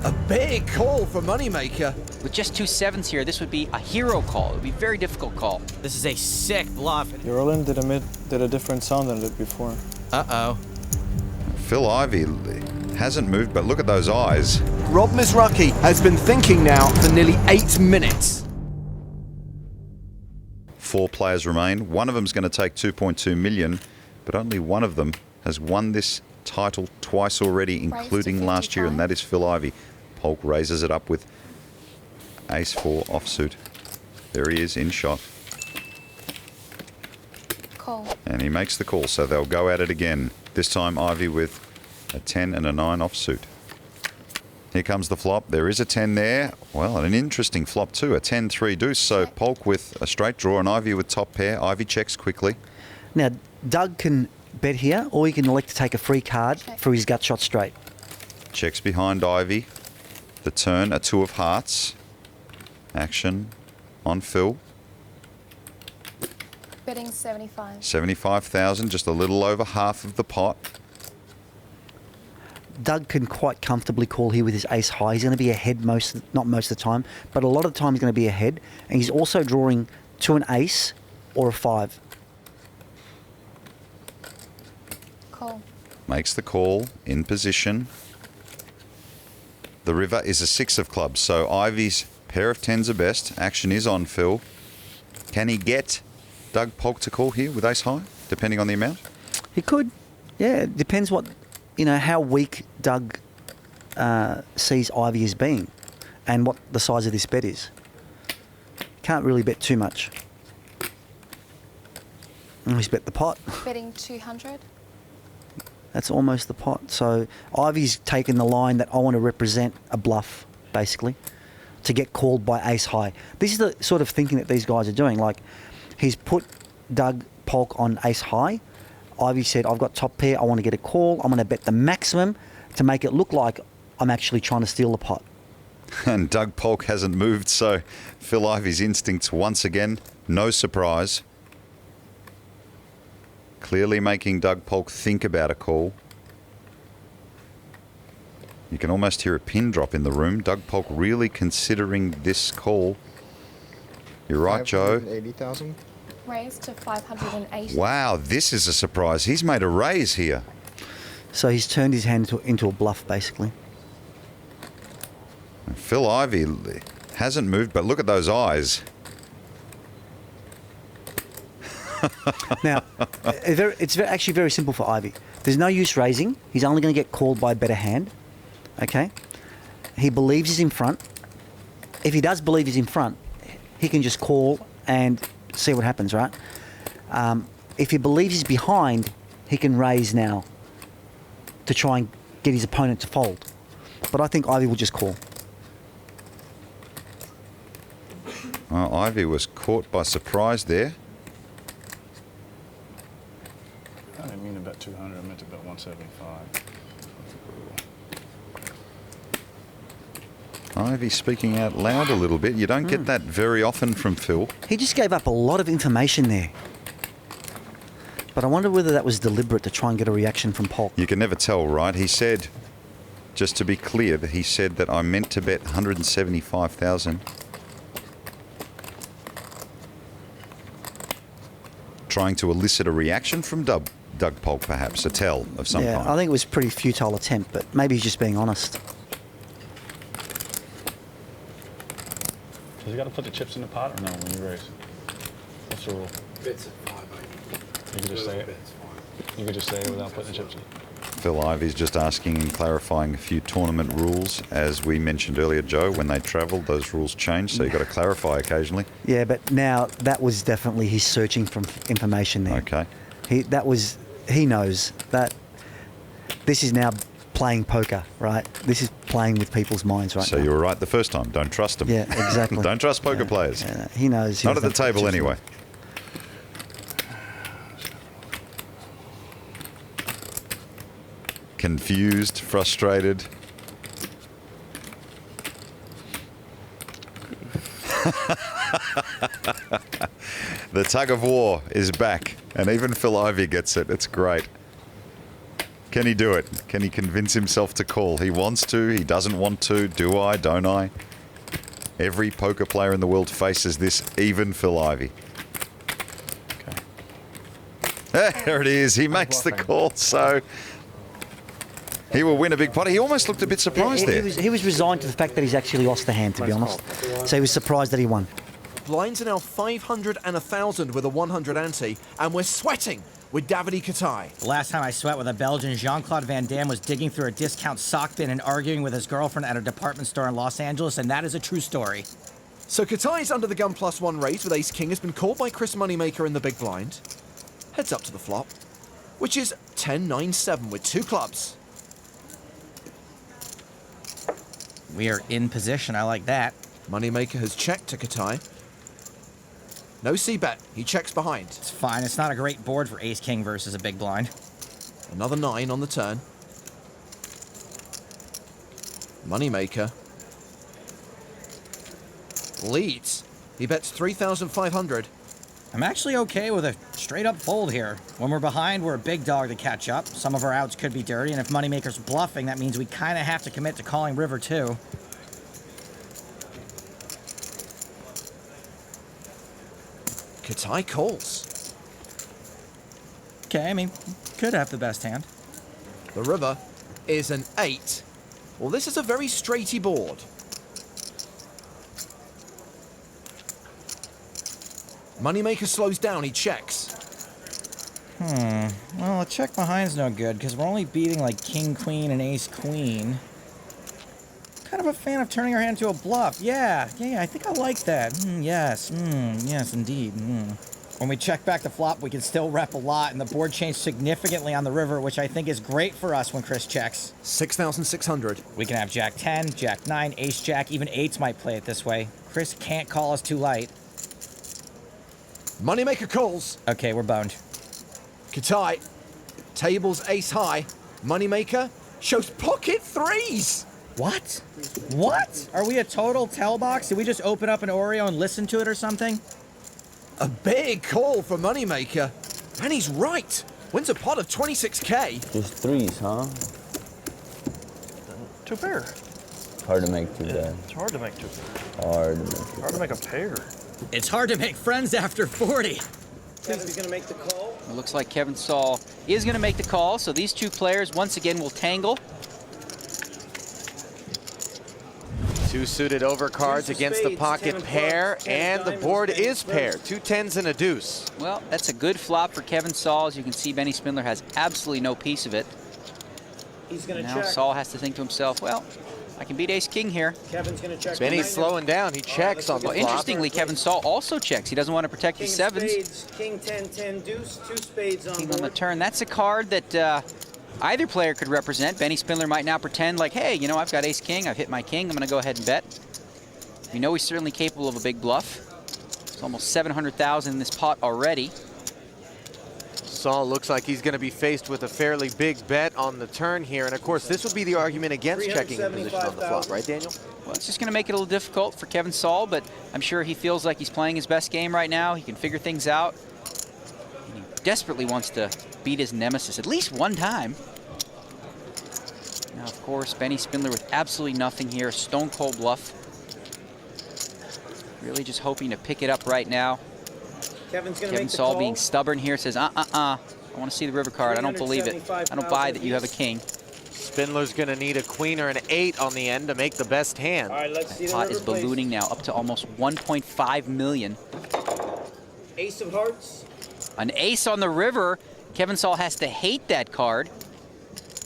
A big call for Moneymaker. With just 2 sevens here, this would be a hero call. It would be a very difficult call. This is a sick bluff. Your all-in did a different sound than it did before. Uh-oh. Phil Ivey hasn't moved, but look at those eyes. Rob Mizrachi has been thinking now for nearly 8 minutes. 4 players remain. One of them's going to take 2.2 million, but only one of them has won this title twice already, including last year, and that is Phil Ivey. Polk raises it up with ace-4 offsuit. There he is in shot. Call. And he makes the call, so they'll go at it again. This time Ivey with a 10 and a 9 offsuit. Here comes the flop. There is a 10 there. Well, an interesting flop too. A 10-3 deuce. So Polk with a straight draw and Ivey with top pair. Ivey checks quickly. Now, Doug can bet here, or he can elect to take a free card for his gut shot straight. Checks behind Ivey. The turn, a 2 of hearts. Action on Phil. Betting 75. 75,000, just a little over half of the pot. Doug can quite comfortably call here with his ace high. He's going to be ahead not most of the time, but a lot of the time he's going to be ahead. And he's also drawing to an ace or a 5. Call. Makes the call in position. The river is a 6 of clubs, so Ivey's pair of 10s are best. Action is on Phil. Can he get Doug Polk to call here with ace high, depending on the amount? He could. Yeah, it depends what, how weak Doug sees Ivey as being and what the size of this bet is. Can't really bet too much. He's bet the pot. Betting 200. That's almost the pot. So Ivey's taken the line that I want to represent a bluff, basically, to get called by ace high. This is the sort of thinking that these guys are doing. Like, he's put Doug Polk on ace high. Ivey said, I've got top pair, I want to get a call. I'm going to bet the maximum to make it look like I'm actually trying to steal the pot. And Doug Polk hasn't moved, so Phil Ivey's instincts once again, no surprise. Clearly making Doug Polk think about a call. You can almost hear a pin drop in the room. Doug Polk really considering this call. You're right, Joe. 580,000. Raise to 580. Wow, this is a surprise. He's made a raise here. So he's turned his hand into a bluff, basically. Phil Ivey hasn't moved, but look at those eyes. Now, it's actually very simple for Ivey. There's no use raising. He's only going to get called by a better hand. Okay? He believes he's in front. If he does believe he's in front, he can just call and see what happens, right? If he believes he's behind, he can raise now to try and get his opponent to fold. But I think Ivey will just call. Well, Ivey was caught by surprise there. I didn't mean to bet 200, I meant to bet 175. Ivey speaking out loud a little bit. You don't get that very often from Phil. He just gave up a lot of information there. But I wonder whether that was deliberate to try and get a reaction from Polk. You can never tell, right? He said, just to be clear, that he said that I meant to bet 175,000. Trying to elicit a reaction from Doug Polk, perhaps, a tell of some kind. I think it was a pretty futile attempt, but maybe he's just being honest. Does he got to put the chips in the pot or no when you raise? What's the rule? Bets at 580. You can just say it. You can just say it without putting the chips in. Phil Ivey's just asking and clarifying a few tournament rules. As we mentioned earlier, Joe, when they travel, those rules change, so you've got to clarify occasionally. Yeah, but now that was definitely his searching for information there. Okay. He knows that this is now playing poker, right? This is playing with people's minds right now. So you were right the first time. Don't trust them. Yeah, exactly. Don't trust poker players. Yeah, he knows. Not at the table anyway. Confused, frustrated. The tug of war is back, and even Phil Ivey gets it. It's great. Can he do it? Can he convince himself to call? He wants to, he doesn't want to. Do I, don't I? Every poker player in the world faces this, even Phil Ivey. Okay. There it is. He makes the call, so he will win a big pot. He almost looked a bit surprised there. He was resigned to the fact that he's actually lost the hand, to be honest. So he was surprised that he won. Blinds are now 500 and 1,000 with a 100 ante, and we're sweating with Davide Kitai. The last time I sweat with a Belgian, Jean-Claude Van Damme was digging through a discount sock bin and arguing with his girlfriend at a department store in Los Angeles, and that is a true story. So Kitai's under the gun +1 raise with ace king has been called by Chris Moneymaker in the big blind. Heads up to the flop, which is 10-9-7 with 2 clubs. We are in position. I like that. Moneymaker has checked to Kitai. No c-bet, he checks behind. It's fine. It's not a great board for ace-king versus a big blind. Another 9 on the turn. Moneymaker leads. He bets 3,500. I'm actually okay with a straight-up fold here. When we're behind, we're a big dog to catch up. Some of our outs could be dirty, and if Moneymaker's bluffing, that means we kind of have to commit to calling river, too. Kitai calls. Okay, I mean, could have the best hand. The river is an 8. Well, this is a very straighty board. Moneymaker slows down, he checks. Well, a check behind's no good, because we're only beating, like, king-queen and ace-queen. Kind of a fan of turning our hand to a bluff. Yeah, I think I like that. Yes, indeed. When we check back the flop, we can still rep a lot, and the board changed significantly on the river, which I think is great for us when Chris checks. 6,600. We can have Jack 10, Jack 9, Ace Jack, even 8s might play it this way. Chris can't call us too light. Moneymaker calls. Okay, we're boned. Kitai, tables ace high. Moneymaker shows pocket 3s. What? What? Are we a total tell box? Did we just open up an Oreo and listen to it or something? A big call for Moneymaker. And he's right. Wins a pot of 26k. Just 3s, huh? 2 pair. Hard to make 2 bad. It's hard to make 2 pair. Hard to make 2 Hard to make a pair. It's hard to make friends after 40. Kevin's gonna make the call. It looks like Kevin Saul is going to make the call, so these two players once again will tangle. 2 suited overcards against the pocket pair, and the board is paired. 2 10s and a deuce. Well, that's a good flop for Kevin Saul. As you can see, Benny Spindler has absolutely no piece of it. He's gonna Now check. Saul has to think to himself, well, I can beat ace-king here. Kevin's gonna check. Benny's slowing down. He checks on the Well, flop. interestingly, Kevin Saul also checks. He doesn't want to protect his 7s. Spades, king 10, 10 deuce, 2 spades on King on the board. turn. That's a card that either player could represent. Benny Spindler might now pretend like, hey, you know, I've got ace-king. I've hit my king. I'm going to go ahead and bet. We know he's certainly capable of a big bluff. It's almost 700,000 in this pot already. Saul looks like he's going to be faced with a fairly big bet on the turn here. And of course, this would be the argument against checking in position on the flop, right, Daniel? Well, it's just going to make it a little difficult for Kevin Saul, but I'm sure he feels like he's playing his best game right now. He can figure things out. And he desperately wants to beat his nemesis at least one time. Now, of course, Benny Spindler with absolutely nothing here. Stone cold bluff. Really just hoping to pick it up right now. Kevin's gonna Kevin make the Saul call. being stubborn here says, I want to see the river card. I don't believe it. I don't buy that you have a king. Spindler's going to need a queen or an 8 on the end to make the best hand. All right, let's see That the pot river, is ballooning now up to almost 1.5 million. Ace of hearts. An ace on the river. Kevin Saul has to hate that card.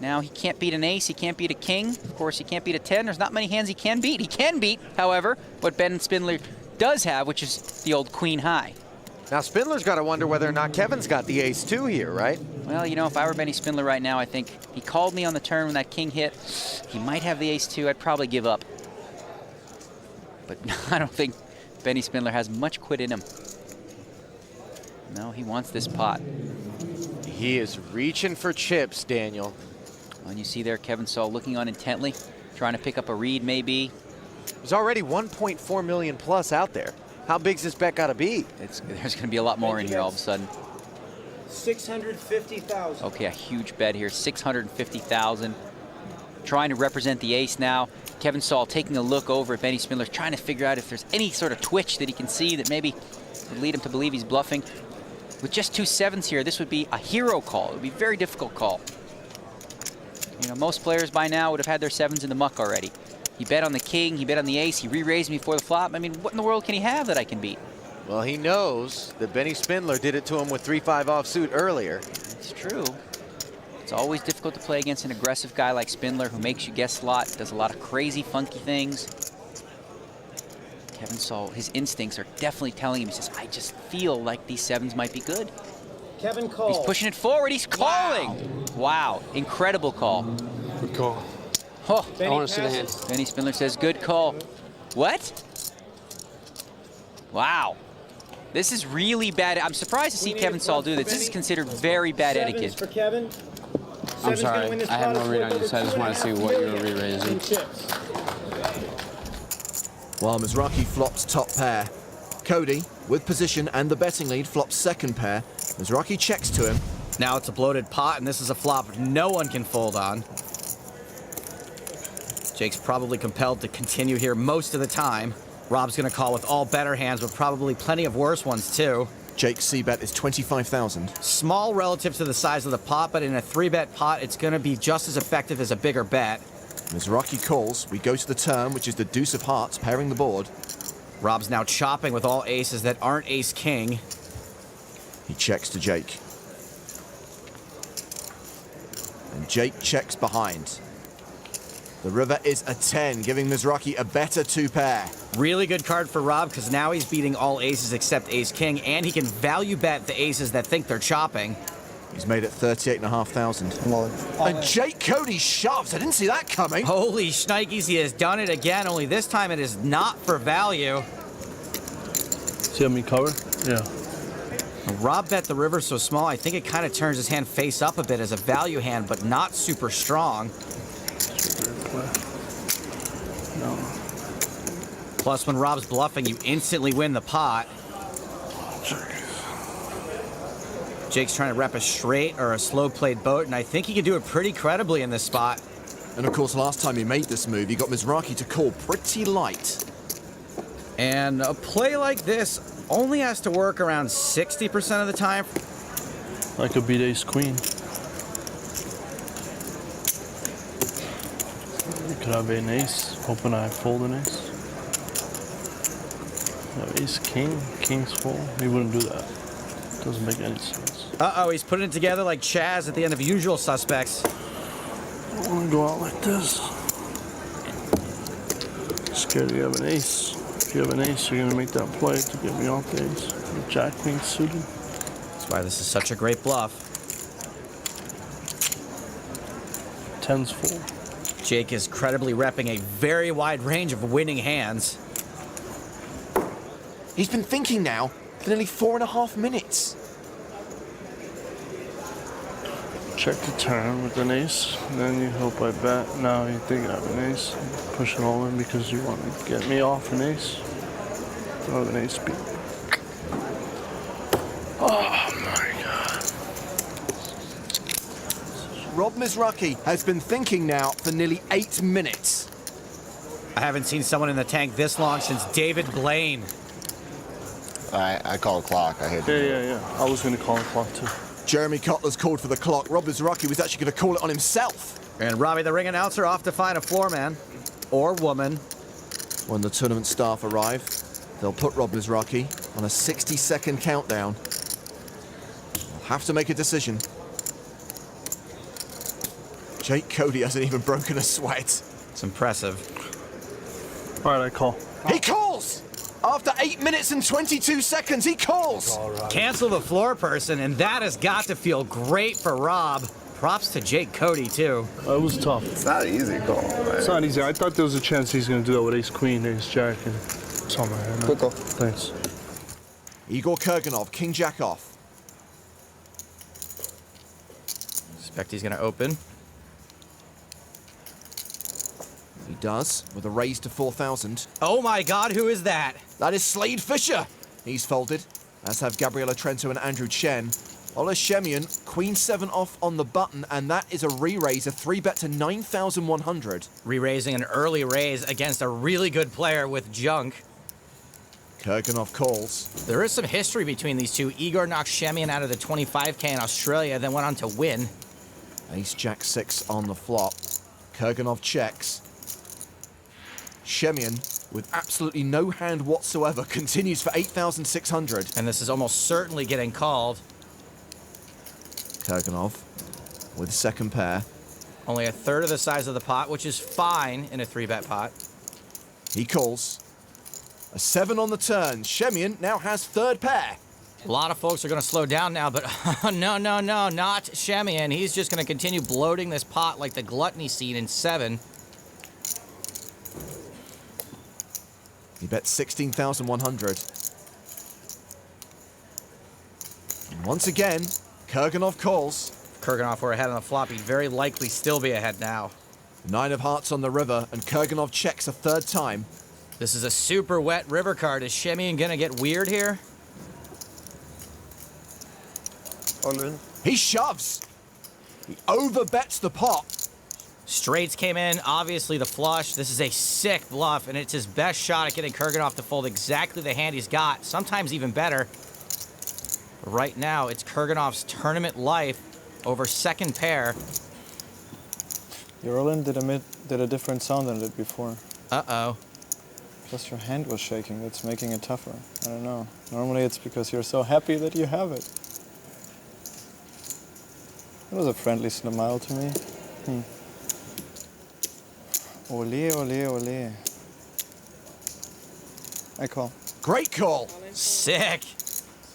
Now he can't beat an ace, he can't beat a king. Of course, he can't beat a 10. There's not many hands he can beat. He can beat, however, what Ben Spindler does have, which is the old queen high. Now, Spindler's got to wonder whether or not Kevin's got the ace too here, right? Well, you know, if I were Benny Spindler right now, I think he called me on the turn when that king hit. He might have the ace too. I'd probably give up. But I don't think Benny Spindler has much quit in him. No, he wants this pot. He is reaching for chips, Daniel. And you see there Kevin Saul looking on intently, trying to pick up a read maybe. There's already 1.4 million plus out there. How big's this bet got to be? There's going to be a lot more in here all of a sudden. 650,000. Okay, a huge bet here, 650,000. Trying to represent the ace now. Kevin Saul taking a look over at Benny Spindler, trying to figure out if there's any sort of twitch that he can see that maybe would lead him to believe he's bluffing. With just 2 sevens here, this would be a hero call. It would be a very difficult call. You know, most players by now would have had their sevens in the muck already. He bet on the king, he bet on the ace, he re-raised me before the flop. I mean, what in the world can he have that I can beat? Well, he knows that Benny Spindler did it to him with 3-5 offsuit earlier. It's true. It's always difficult to play against an aggressive guy like Spindler who makes you guess a lot, does a lot of crazy, funky things. Kevin Saul, his instincts are definitely telling him, he says, I just feel like these sevens might be good. Kevin calls. He's pushing it forward, he's calling! Wow, incredible call. Good call. Oh, I want to see the hand. Benny Spindler says, good call. What? Wow. This is really bad. I'm surprised to see Kevin Saul do this. This is considered very bad etiquette. For Kevin. I'm sorry. I have no read on you, so I just want to see what you were re-raising. While Mizrachi flops top pair, Cody, with position and the betting lead, flops second pair. Mizrachi checks to him. Now it's a bloated pot, and this is a flop no one can fold on. Jake's probably compelled to continue here most of the time. Rob's going to call with all better hands, but probably plenty of worse ones, too. Jake's C-bet is 25,000. Small relative to the size of the pot, but in a 3-bet pot, it's going to be just as effective as a bigger bet. Mizrachi calls. We go to the turn, which is the deuce of hearts, pairing the board. Rob's now chopping with all aces that aren't ace-king. He checks to Jake. And Jake checks behind. The river is a 10, giving Mizrachi a better 2-pair. Really good card for Rob, because now he's beating all aces except ace-king, and he can value bet the aces that think they're chopping. He's made it 38,500. And Jake Cody shoves. I didn't see that coming. Holy shnikes, he has done it again, only this time it is not for value. See how me cover? Yeah. Rob bet the river so small, I think it kind of turns his hand face up a bit as a value hand, but not super strong. No. Plus, when Rob's bluffing, you instantly win the pot. Jake's trying to rep a straight or a slow-played boat, and I think he can do it pretty credibly in this spot. And of course, last time he made this move, he got Mizrachi to call pretty light. And a play like this only has to work around 60% of the time. I could beat ace-queen. You could have an ace, hoping I fold an ace. Ace-king, king's full. He wouldn't do that. Doesn't make any sense. Uh-oh, he's putting it together like Chaz at the end of Usual Suspects. I don't want to go out like this. Scared you have an ace. If you have an ace, you're going to make that play to get me off the ace. Jack queen suited. That's why this is such a great bluff. 10's full. Jake is credibly repping a very wide range of winning hands. He's been thinking now for nearly 4.5 minutes. Check the turn with an ace, and then you hope I bet. Now you think I have an ace. Push it all in because you want to get me off an ace. Don't have an ace beat. Oh my God. Rob Mizrachi has been thinking now for nearly 8 minutes. I haven't seen someone in the tank this long since David Blaine. I call a clock. I hate it. Yeah. I was going to call a clock too. Jeremy Cutler's called for the clock. Rob Mizrachi was actually going to call it on himself. And Robbie the ring announcer off to find a floor man or woman. When the tournament staff arrive, they'll put Rob Mizrachi on a 60-second countdown. They'll have to make a decision. Jake Cody hasn't even broken a sweat. It's impressive. All right, I call. He calls! After 8 minutes and 22 seconds, he calls! Cancel the floor person, and that has got to feel great for Rob. Props to Jake Cody, too. It was tough. It's not an easy call. Right? It's not easy. I thought there was a chance he's going to do that with ace-queen, ace-jack, and something like that. Good call. Thanks. Igor Kurganov, king-jack off. Suspect he's going to open. He does, with a raise to 4,000. Oh my God, who is that? That is Slade Fisher. He's folded, as have Gabriela Trento and Andrew Chen. Ola Schemion, queen 7 off on the button, and that is a re-raise, a 3-bet to 9,100. Re-raising an early raise against a really good player with junk. Kurganov calls. There is some history between these two. Igor knocked Schemion out of the 25K in Australia, then went on to win. Ace Jack 6 on the flop. Kurganov checks. Schemion, with absolutely no hand whatsoever, continues for 8,600. And this is almost certainly getting called. Kurganov with second pair. Only a third of the size of the pot, which is fine in a 3-bet pot. He calls. A 7 on the turn. Schemion now has third pair. A lot of folks are going to slow down now, but no, not Schemion. He's just going to continue bloating this pot like the gluttony seed in 7. He bets 16,100. And once again, Kurganov calls. If Kurganov were ahead on the flop, he'd very likely still be ahead now. 9 of hearts on the river, and Kurganov checks a third time. This is a super wet river card. Is Schemion going to get weird here? All in. He shoves. He overbets the pot. Straights came in, obviously the flush. This is a sick bluff, and it's his best shot at getting Kurganov to fold exactly the hand he's got, sometimes even better. Right now, it's Kurganov's tournament life over second pair. Your all-in did a different sound than it did before. Uh-oh. Plus your hand was shaking. That's making it tougher. I don't know. Normally it's because you're so happy that you have it. It was a friendly smile to me. Ole, ole, ole. I call. Great call. Sick.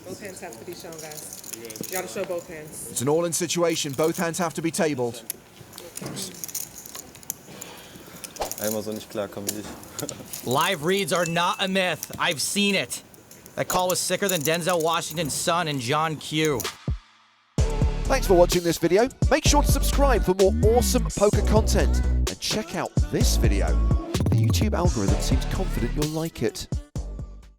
Both hands have to be shown, guys. You gotta show both hands. It's an all-in situation. Both hands have to be tabled. Einmal so nicht klarkommen wie ich. Live reads are not a myth. I've seen it. That call was sicker than Denzel Washington's son and John Q. Thanks for watching this video. Make sure to subscribe for more awesome poker content. And check out this video. The YouTube algorithm seems confident you'll like it.